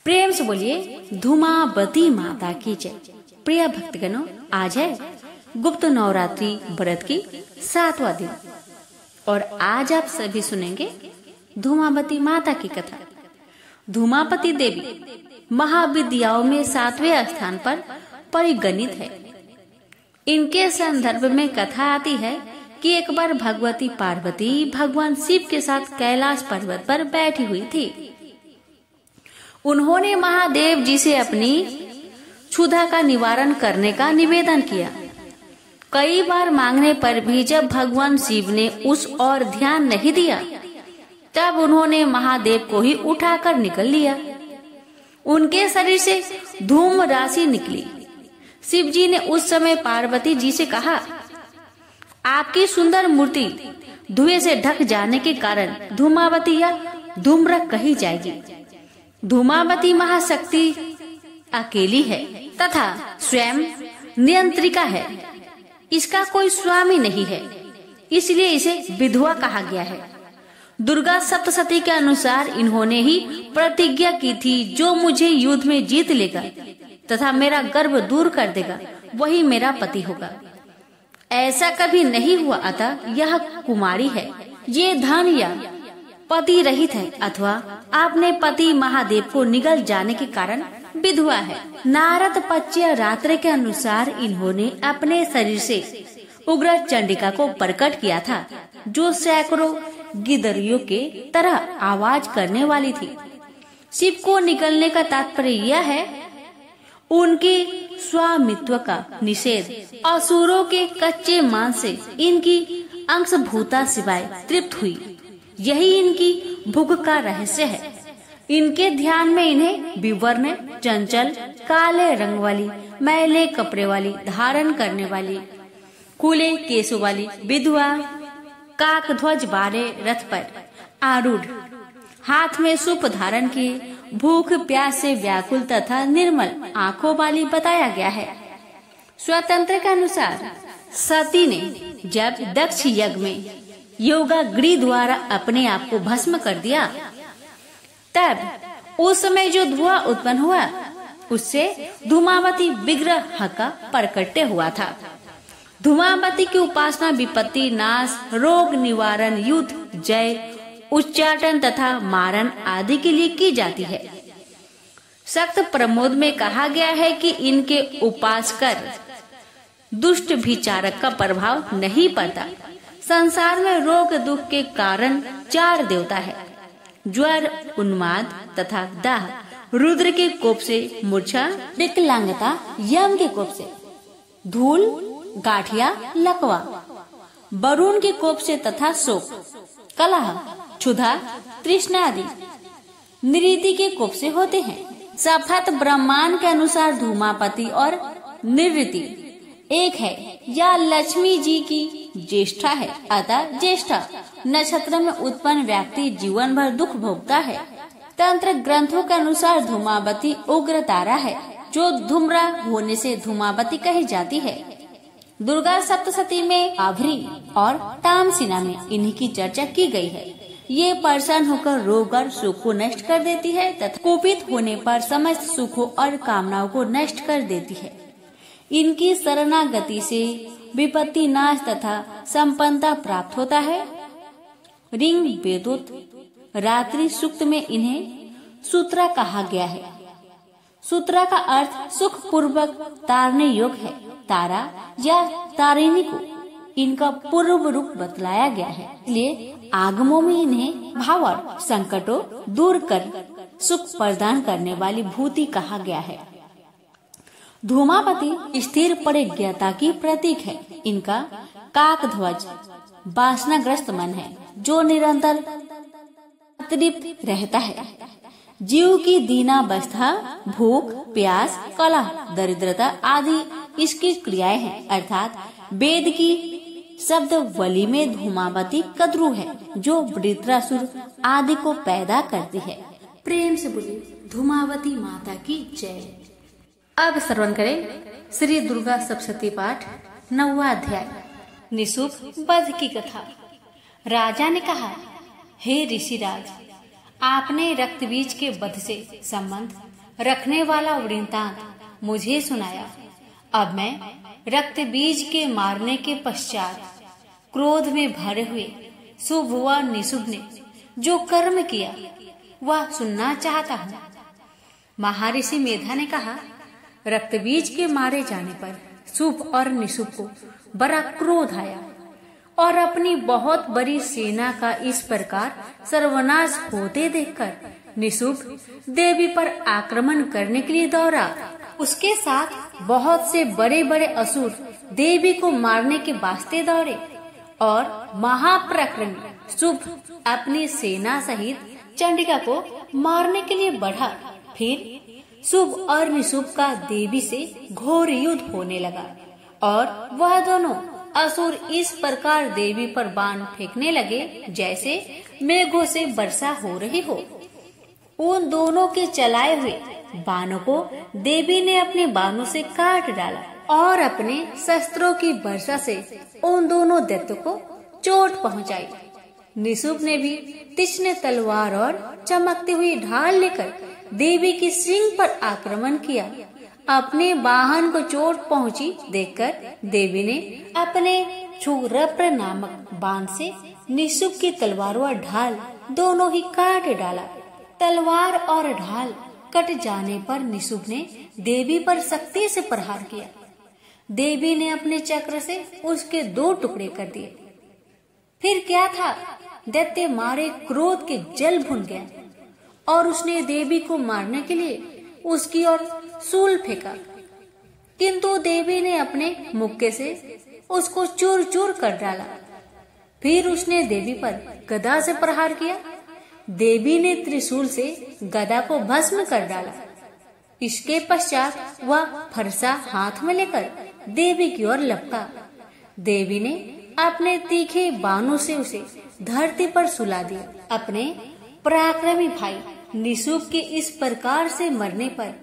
प्रेम से बोलिए धूमावती माता की जय। प्रिय भक्तगणों, आज है गुप्त नवरात्रि व्रत की 7वां दिन और आज आप सभी सुनेंगे धूमावती माता की कथा। धूमावती देवी महाविद्याओं में 7वें स्थान पर परिगणित है। इनके संदर्भ में कथा आती है कि एक बार भगवती पार्वती भगवान शिव के साथ कैलाश पर्वत पर बैठी हुई थी। उन्होंने महादेव जी से अपनी क्षुधा का निवारण करने का निवेदन किया। कई बार मांगने पर भी जब भगवान शिव ने उस ओर ध्यान नहीं दिया, तब उन्होंने महादेव को ही उठाकर निकल लिया। उनके शरीर से धूम राशि निकली। शिव जी ने उस समय पार्वती जी से कहा, आपकी सुंदर मूर्ति धुएं से ढक जाने के कारण धूमावती या धूम्रक कही जाएगी। धूमावती महाशक्ति अकेली है तथा स्वयं नियंत्रिका है। इसका कोई स्वामी नहीं है, इसलिए इसे विधवा कहा गया है। दुर्गा सप्तशती के अनुसार इन्होंने ही प्रतिज्ञा की थी, जो मुझे युद्ध में जीत लेगा तथा मेरा गर्व दूर कर देगा, वही मेरा पति होगा। ऐसा कभी नहीं हुआ, अतः यह कुमारी है। ये धन या पति रहित है अथवा आपने पति महादेव को निगल जाने के कारण विधवा है। नारद पच्य रात्र के अनुसार इन्होंने अपने शरीर से उग्र चंडिका को प्रकट किया था, जो सैकड़ों गिदरियों के तरह आवाज करने वाली थी। शिव को निकलने का तात्पर्य यह है, उनके स्वामित्व का निषेध। असुरों के कच्चे मांस से इनकी अंशभूता सिवाय तृप्त हुई, यही इनकी भूख का रहस्य है। इनके ध्यान में इन्हें विवर्ण, चंचल, काले रंग वाली, मैले कपड़े वाली, धारण करने वाली, कूले केसों वाली विधवा, काक ध्वज वाले रथ पर आरूढ़, हाथ में सूप धारण किए, भूख प्यास से व्याकुल तथा निर्मल आंखों वाली बताया गया है। स्वतंत्र के अनुसार सती ने जब दक्ष यज्ञ में योगाग्नि द्वारा अपने आप को भस्म कर दिया, तब उस समय जो धुआं उत्पन्न हुआ, उससे धूमावती विग्रह का प्रकट्य हुआ था। धूमावती की उपासना विपत्ति नाश, रोग निवारण, युद्ध, जय, उच्चाटन तथा मारण आदि के लिए की जाती है। सख्त प्रमोद में कहा गया है कि इनके उपास कर दुष्ट विचारक का प्रभाव नहीं पड़ता। संसार में रोग दुख के कारण 4 देवता है: ज्वर, उन्माद तथा दाह, रुद्र के कोप से मूर्छा, विकलांगता यम के कोप से, धूल, गाठिया, लकवा, वरुण के कोप से तथा शोक, कलह, क्षुधा, तृष्णा आदि निरीति के कोप से होते हैं। सफत ब्रह्मांड के अनुसार धूमावती और निवृत्ति एक है। या लक्ष्मी जी की ज्येष्ठा है, अतः ज्येष्ठा नक्षत्र में उत्पन्न व्यक्ति जीवन भर दुख भोगता है। तंत्र ग्रंथों के अनुसार धूमावती उग्र तारा है, जो धूम्रा होने से धूमावती कही जाती है। दुर्गा सप्तशती में आभरी और तामसिना में इन्हीं की चर्चा की गई है। ये प्रसन्न होकर रोग और सुख को नष्ट कर देती है तथा कुपित होने पर समस्त सुखों और कामनाओं को नष्ट कर देती है। इनकी शरणागति से विपत्ति नाश तथा संपन्नता प्राप्त होता है। ऋग वेदोक्त रात्रि सूक्त में इन्हें सूत्रा कहा गया है। सूत्रा का अर्थ सुख पूर्वक तारने योग्य है। तारा या तारिणी को इनका पूर्व रूप बतलाया गया है, इसलिए आगमों में इन्हें भाव और संकटों दूर कर सुख प्रदान करने वाली भूति कहा गया है। धूमावती स्थिर परिज्ञता की प्रतीक है। इनका काक ध्वज वासनाग्रस्त मन है, जो निरंतर तृप्त रहता है। जीव की दीनावस्था, भूख, प्यास, कलह, दरिद्रता आदि इसकी क्रियाएं हैं। अर्थात वेद की शब्द वली में धूमावती कद्रू है, जो वृत्रासुर आदि को पैदा करती है। प्रेम से बोलिए धूमावती माता की जय। अब श्रवण करें श्री दुर्गा सप्तशती पाठ 9वां अध्याय, निशुंभ वध की कथा। राजा ने कहा, हे ऋषिराज, आपने रक्तबीज के वध से संबंध रखने वाला वृत्तांत मुझे सुनाया। अब मैं रक्त बीज के मारने के पश्चात क्रोध में भरे हुए शुभ व निशुभ ने जो कर्म किया वह सुनना चाहता हूँ। महर्षि मेधा ने कहा, रक्त बीज के मारे जाने पर शुभ और निशुभ को बड़ा क्रोध आया और अपनी बहुत बड़ी सेना का इस प्रकार सर्वनाश होते देखकर निशुभ देवी पर आक्रमण करने के लिए दौड़ा। उसके साथ बहुत से बड़े बड़े असुर देवी को मारने के वास्ते दौड़े और महापराक्रमी शुभ अपनी सेना सहित चंडिका को मारने के लिए बढ़ा। फिर शुभ और निशुभ का देवी से घोर युद्ध होने लगा और वह दोनों असुर इस प्रकार देवी पर बाण फेंकने लगे जैसे मेघों से वर्षा हो रही हो। उन दोनों के चलाए हुए बाणों को देवी ने अपने बाणों से काट डाला और अपने शस्त्रों की वर्षा से उन दोनों दैत्यों को चोट पहुंचाई। निशुभ ने भी तीक्ष्ण तलवार और चमकती हुई ढाल लेकर देवी की सिंह पर आक्रमण किया। अपने वाहन को चोट पहुंची देखकर देवी ने अपने क्षुरप्र नामक बाण से निशुभ की तलवार और ढाल दोनों ही काट डाला। तलवार और ढाल कट जाने पर निशुभ ने देवी पर सख्ती से प्रहार किया। देवी ने अपने चक्र से उसके 2 टुकड़े कर दिए। फिर क्या था, दैत्य मारे क्रोध के जल भुन गया और उसने देवी को मारने के लिए उसकी ओर शूल फेंका, किंतु देवी ने अपने मुक्के से उसको चूर चूर कर डाला। फिर उसने देवी पर गदा से प्रहार किया। देवी ने त्रिशूल से गदा को भस्म कर डाला। इसके पश्चात वह फरसा हाथ में लेकर देवी की ओर लपका। देवी ने अपने तीखे बाणों से उसे धरती पर सुला दिया। अपने पराक्रमी भाई निशुभ के इस प्रकार से मरने पर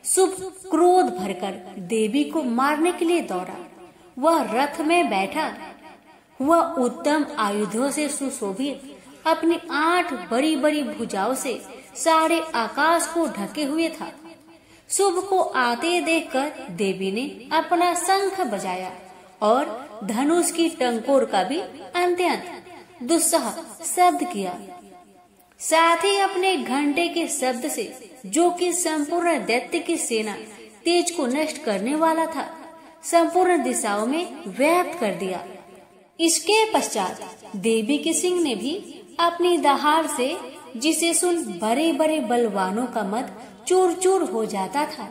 शुभ क्रोध भरकर देवी को मारने के लिए दौड़ा। वह रथ में बैठा हुआ उत्तम आयुधों से सुशोभित अपनी 8 बड़ी बड़ी भुजाओं से सारे आकाश को ढके हुए था। शुभ को आते देखकर देवी ने अपना शंख बजाया और धनुष की टंकोर का भी अत्यंत दुस्सह शब्द किया। साथ ही अपने घंटे के शब्द से, जो कि संपूर्ण दैत्य की सेना तेज को नष्ट करने वाला था, संपूर्ण दिशाओं में व्याप्त कर दिया। इसके पश्चात देवी के सिंह ने भी अपनी दहाड़ से, जिसे सुन बड़े बड़े बलवानों का मत चूर चूर हो जाता था,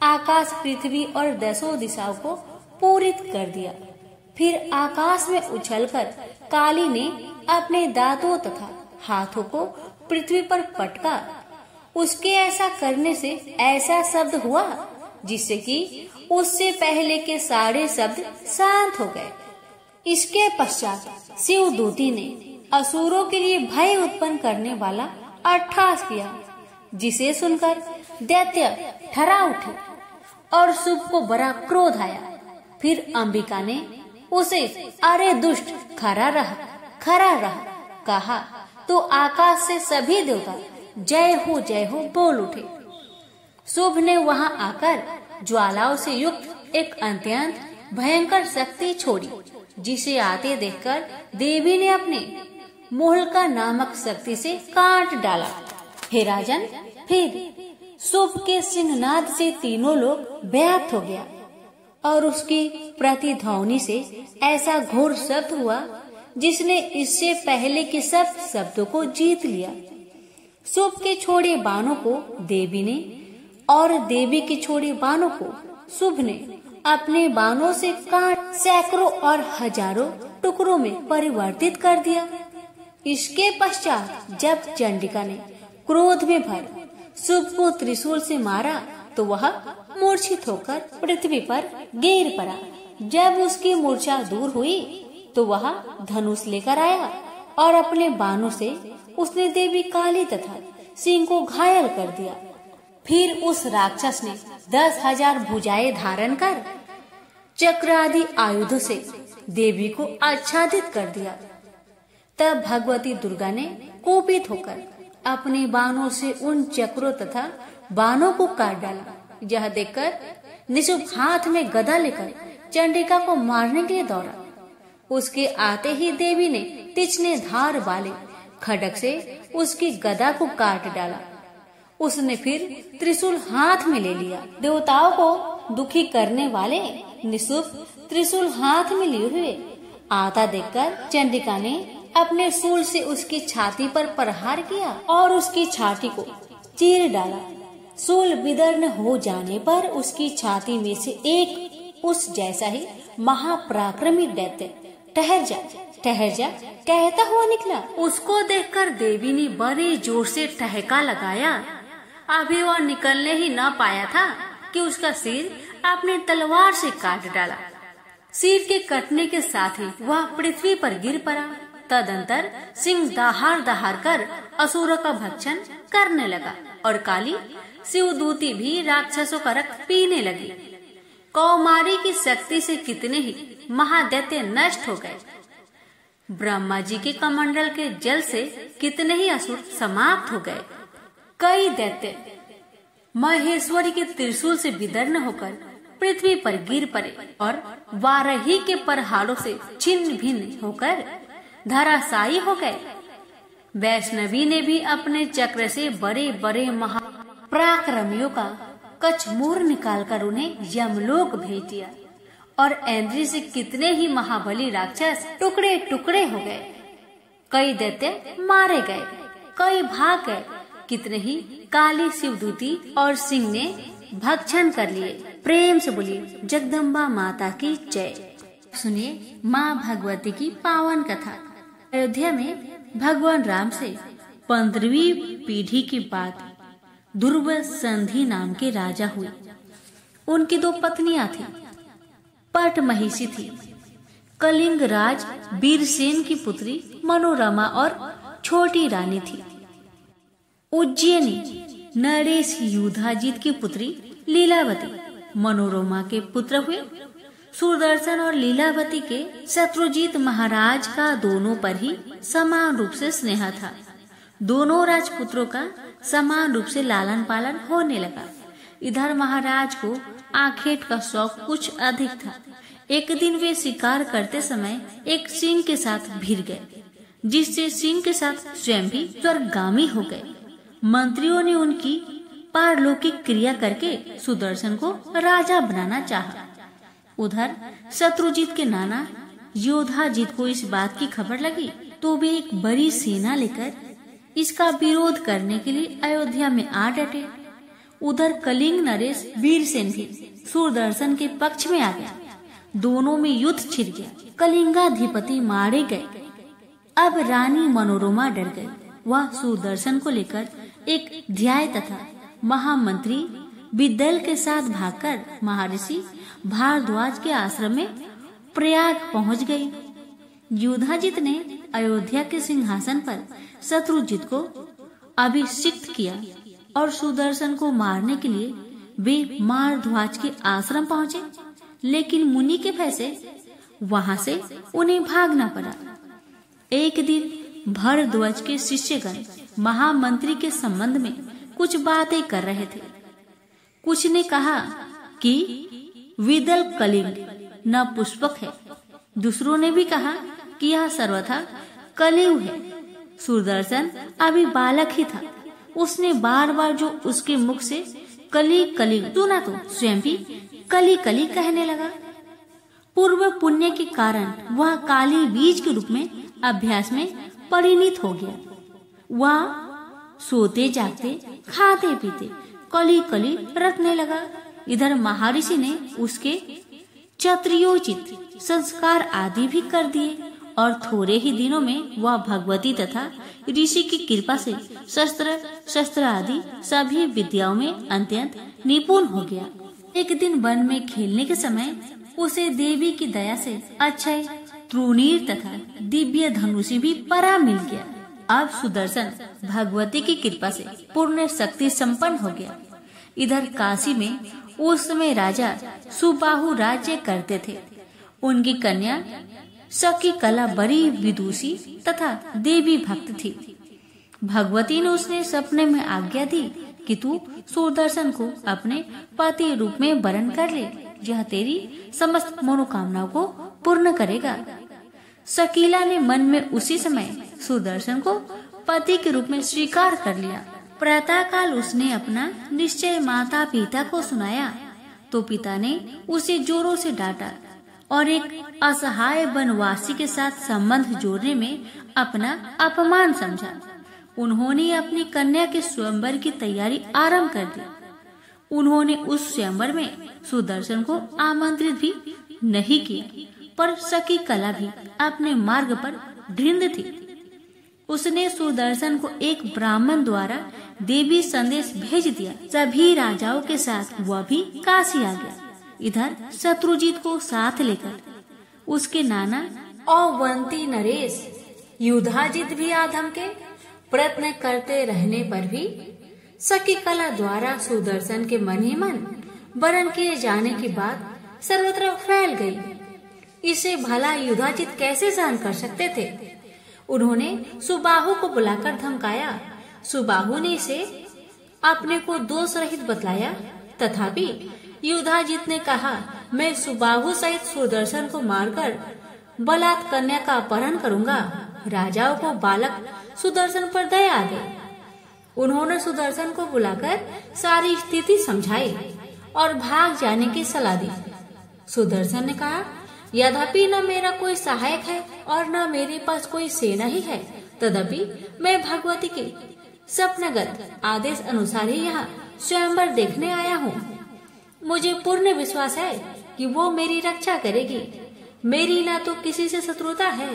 आकाश पृथ्वी और 10 दिशाओं को पूरित कर दिया। फिर आकाश में उछलकर काली ने अपने दांतों तथा हाथों को पृथ्वी पर पटका। उसके ऐसा करने से ऐसा शब्द हुआ जिससे कि उससे पहले के सारे शब्द शांत हो गए। इसके पश्चात शिवदूती ने असुरों के लिए भय उत्पन्न करने वाला अट्टहास किया, जिसे सुनकर दैत्य ठरा उठे और शुभ को बड़ा क्रोध आया। फिर अंबिका ने उसे, अरे दुष्ट, खरा रह कहा तो आकाश से सभी देवता जय हो बोल उठे। शुभ ने वहां आकर ज्वालाओं से युक्त एक अत्यंत भयंकर शक्ति छोड़ी, जिसे आते देखकर देवी ने अपने मोहल्का नामक शक्ति से काट डाला। हे राजन, फिर शुभ के सिंहनाद से तीनों लोग व्याप्त हो गया और उसकी प्रतिध्वनि से ऐसा घोर शब्द हुआ जिसने इससे पहले के सब शब्दों को जीत लिया। शुभ के छोड़े बाणों को देवी ने और देवी के छोड़े बाणों को शुभ ने अपने बाणों से काट सैकड़ों और हजारों टुकड़ों में परिवर्तित कर दिया। इसके पश्चात जब चंडिका ने क्रोध में भर शुभ को त्रिशूल से मारा तो वह मूर्छित होकर पृथ्वी पर गिर पड़ा। जब उसकी मूर्छा दूर हुई तो वह धनुष लेकर आया और अपने बाणों से उसने देवी काली तथा सिंह को घायल कर दिया। फिर उस राक्षस ने 10,000 भुजाएं धारण कर चक्र आदि आयुधों से देवी को आच्छादित कर दिया। तब भगवती दुर्गा ने कोपित होकर अपने बाणों से उन चक्रों तथा बाणों को काट डाला। यह देखकर निशुंभ हाथ में गदा लेकर चंडिका को मारने के लिए दौड़ा। उसके आते ही देवी ने तीक्ष्ण धार वाले खड्ग से उसकी गदा को काट डाला। उसने फिर त्रिशूल हाथ में ले लिया। देवताओं को दुखी करने वाले निशुंभ त्रिशूल हाथ में लिए हुए आता देखकर चंडिका ने अपने शूल से उसकी छाती पर प्रहार किया और उसकी छाती को चीर डाला। शूल विदीर्ण हो जाने पर उसकी छाती में से एक उस जैसा ही महापराक्रमी दैत्य ठहर जा कहता हुआ निकला। उसको देखकर देवी ने बड़े जोर से ठहाका लगाया। अभी वह निकलने ही न पाया था कि उसका सिर अपनी तलवार से काट डाला। सिर के कटने के साथ ही वह पृथ्वी पर गिर पड़ा। तदंतर सिंह दहाड़ कर असुरों का भक्षण करने लगा और काली शिवदूती भी राक्षसों का रक्त पीने लगी। कौमारी की शक्ति से कितने ही महादैत्य नष्ट हो गए। ब्रह्मा जी के कमंडल के जल से कितने ही असुर समाप्त हो गए। कई दैत्य महेश्वरी के त्रिशूल से विदीर्ण होकर पृथ्वी पर गिर पड़े और वाराही के प्रहारों से छिन्न भिन्न होकर धराशायी हो गए। वैष्णवी ने भी अपने चक्र से बड़े बड़े महापराक्रमियों का कछमूर निकालकर उन्हें यमलोक भेज दिया और इंद्र से कितने ही महाबली राक्षस टुकड़े टुकड़े हो गए। कई दैत्य मारे गए, कई भाग गए। कितने ही काली शिवदूती और सिंह ने भक्षण कर लिए। प्रेम से बोलिए जगदम्बा माता की जय। सुनिए माँ भगवती की पावन कथा। अयोध्या में भगवान राम से 15वीं पीढ़ी की बात ध्रुव संधि नाम के राजा हुए। उनकी 2 पत्नियां थी। पट महिषी थी। कलिंग राज वीरसेन की पुत्री मनोरमा और छोटी रानी थी। उज्जैनी नरेश युधाजित की पुत्री लीलावती मनोरमा के पुत्र हुए। सुदर्शन और लीलावती के शत्रुजीत महाराज का दोनों पर ही समान रूप से स्नेह था। दोनों राजपुत्रों का समान रूप से लालन पालन होने लगा। इधर महाराज को आखेट का शौक कुछ अधिक था। एक दिन वे शिकार करते समय एक सिंह के साथ भिड़ गए, जिससे सिंह के साथ स्वयं भी स्वर्गगामी हो गए। मंत्रियों ने उनकी पारलौकिक क्रिया करके सुदर्शन को राजा बनाना चाहा। उधर शत्रुजीत के नाना योधाजीत को इस बात की खबर लगी तो वे एक बड़ी सेना लेकर इसका विरोध करने के लिए अयोध्या में आ डटे। उधर कलिंग नरेश वीरसेन भी सुदर्शन के पक्ष में आ गया। दोनों में युद्ध छिड़ गया। कलिंगाधिपति मारे गए। अब रानी मनोरमा डर गई। वह सुदर्शन को लेकर एक ध्याय तथा महामंत्री विदल के साथ भागकर महर्षि भारद्वाज के आश्रम में प्रयाग पहुंच गई। युधाजित ने अयोध्या के सिंहासन पर शत्रुजित को अभिषिक्त किया और सुदर्शन को मारने के लिए वे भारद्वाज के आश्रम पहुंचे, लेकिन मुनि के भय से वहां से उन्हें भागना पड़ा। एक दिन भारद्वाज के शिष्यगण महामंत्री के संबंध में कुछ बातें कर रहे थे। कुछ ने कहा कि विदल कलिंग न पुष्पक है। दूसरों ने भी कहा कि यह सर्वथा कलियुग है। सुदर्शन अभी बालक ही था। उसने बार बार जो उसके मुख से कली कली सुना तो स्वयं भी कली कली कहने लगा। पूर्व पुण्य के कारण वह काली बीज के रूप में अभ्यास में परिणित हो गया। वह सोते जागते खाते पीते कली कली रटने लगा। इधर महर्षि ने उसके क्षत्रियोचित संस्कार आदि भी कर दिए और थोड़े ही दिनों में वह भगवती तथा ऋषि की कृपा से शस्त्र आदि सभी विद्याओं में अत्यंत निपुण हो गया। एक दिन वन में खेलने के समय उसे देवी की दया से अक्षय त्रिनीर तथा दिव्य धनुषी भी परा मिल गया। अब सुदर्शन भगवती की कृपा से पूर्ण शक्ति संपन्न हो गया। इधर काशी में उस समय राजा सुबाहु राज्य करते थे। उनकी कन्या सखी कला बड़ी विदुषी तथा देवी भक्त थी। भगवती ने उसने सपने में आज्ञा दी कि तू सुदर्शन को अपने पति रूप में वरण कर ले, यह तेरी समस्त मनोकामनाओं को पूर्ण करेगा। शकीला ने मन में उसी समय सुदर्शन को पति के रूप में स्वीकार कर लिया। प्रातः काल उसने अपना निश्चय माता पिता को सुनाया तो पिता ने उसे जोरों से डांटा और एक असहाय वनवासी के साथ संबंध जोड़ने में अपना अपमान समझा। उन्होंने अपनी कन्या के स्वयंवर की तैयारी आरंभ कर दी। उन्होंने उस स्वयंवर में सुदर्शन को आमंत्रित भी नहीं किया, पर शकीकला भी अपने मार्ग पर ढिंड थी। उसने सुदर्शन को एक ब्राह्मण द्वारा देवी संदेश भेज दिया। सभी राजाओं के साथ वह भी काशी आ गया। इधर शत्रुजीत को साथ लेकर उसके नाना अवंती नरेश युधाजित भी आधम के प्रयत्न करते रहने पर भी शकीकला द्वारा सुदर्शन के मन ही मन वरण किए जाने की बात सर्वत्र फैल गई। इसे भला युधाजित कैसे सहन कर सकते थे। उन्होंने सुबाहु को बुलाकर धमकाया। सुबाहु ने इसे अपने को दोष रहित बतलाया, तथापि युधाजित ने कहा, मैं सुबाहु सहित सुदर्शन को मारकर बलात् कन्या का अपहरण करूंगा। राजाओं को बालक सुदर्शन पर दया आ गई। उन्होंने सुदर्शन को बुलाकर सारी स्थिति समझाई और भाग जाने की सलाह दी। सुदर्शन ने कहा, यद्यपि न मेरा कोई सहायक है और न मेरे पास कोई सेना ही है, तदपि मैं भगवती के स्वप्नगत आदेश अनुसार ही यहाँ स्वयंवर देखने आया हूँ। मुझे पूर्ण विश्वास है कि वो मेरी रक्षा करेगी। मेरी न तो किसी से शत्रुता है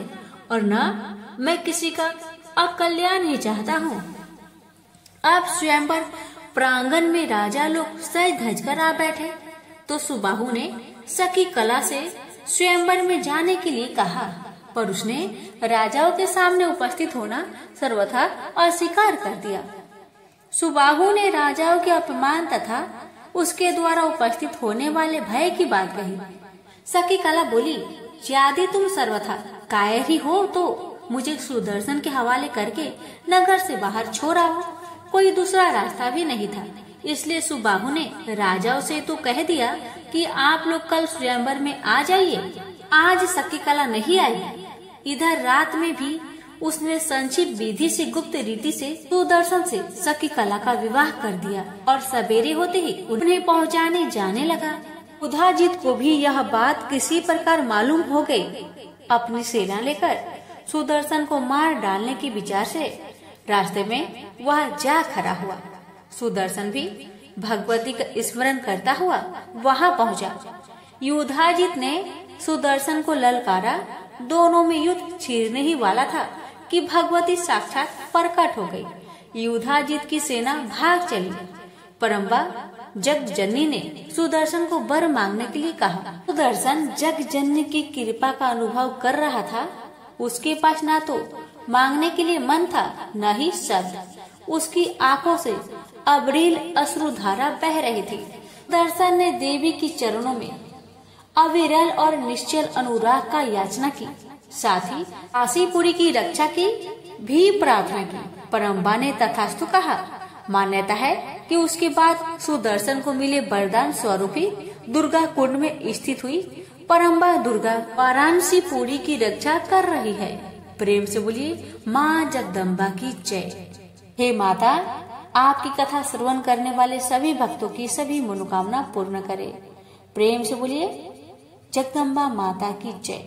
और न मैं किसी का अकल्याण ही चाहता हूँ। अब स्वयंवर प्रांगण में राजा लोग सज धज कर आ बैठे तो सुबाहु ने शकीकला से स्वयंवर में जाने के लिए कहा, पर उसने राजाओं के सामने उपस्थित होना सर्वथा अस्वीकार कर दिया। सुबाहु ने राजाओं के अपमान तथा उसके द्वारा उपस्थित होने वाले भय की बात कही। शकीकला बोली, यदि तुम सर्वथा कायर ही हो तो मुझे सुदर्शन के हवाले करके नगर से बाहर छोड़ आओ। कोई दूसरा रास्ता भी नहीं था, इसलिए सुबाहु ने राजाओं से तो कह दिया कि आप लोग कल स्वयंवर में आ जाइए। आज शकीकला नहीं आई। इधर रात में भी उसने संक्षिप्त विधि से गुप्त रीति से सुदर्शन से शकीकला का विवाह कर दिया और सवेरे होते ही उन्हें पहुंचाने जाने लगा। युधाजित को भी यह बात किसी प्रकार मालूम हो गई। अपनी सेना लेकर सुदर्शन को मार डालने के विचार से रास्ते में वह जा खड़ा हुआ। सुदर्शन भी भगवती का स्मरण करता हुआ वहां पहुंचा। युधाजित ने सुदर्शन को ललकारा। दोनों में युद्ध छिड़ने ही वाला था कि भगवती साक्षात प्रकट हो गई। युधाजित की सेना भाग चली। परम्बा जगजननी ने सुदर्शन को वर मांगने के लिए कहा। सुदर्शन जगजननी की कृपा का अनुभव कर रहा था। उसके पास ना तो मांगने के लिए मन था, न ही शब्द। उसकी आंखों से अविरल अश्रुधारा बह रही थी। सुदर्शन ने देवी की चरणों में अविरल और निश्चल अनुराग का याचना की, साथ ही काशीपुरी की रक्षा की भी प्रार्थना की। परम्बा ने तथास्तु कहा। मान्यता है कि उसके बाद सुदर्शन को मिले वरदान स्वरूप ही दुर्गा कुंड में स्थित हुई परम्बा दुर्गा वाराणसी पुरी की रक्षा कर रही है। प्रेम से बोलिए माँ जगदम्बा की जय। हे माता, आपकी कथा श्रवण करने वाले सभी भक्तों की सभी मनोकामना पूर्ण करे। प्रेम से बोलिए जगदम्बा माता की जय।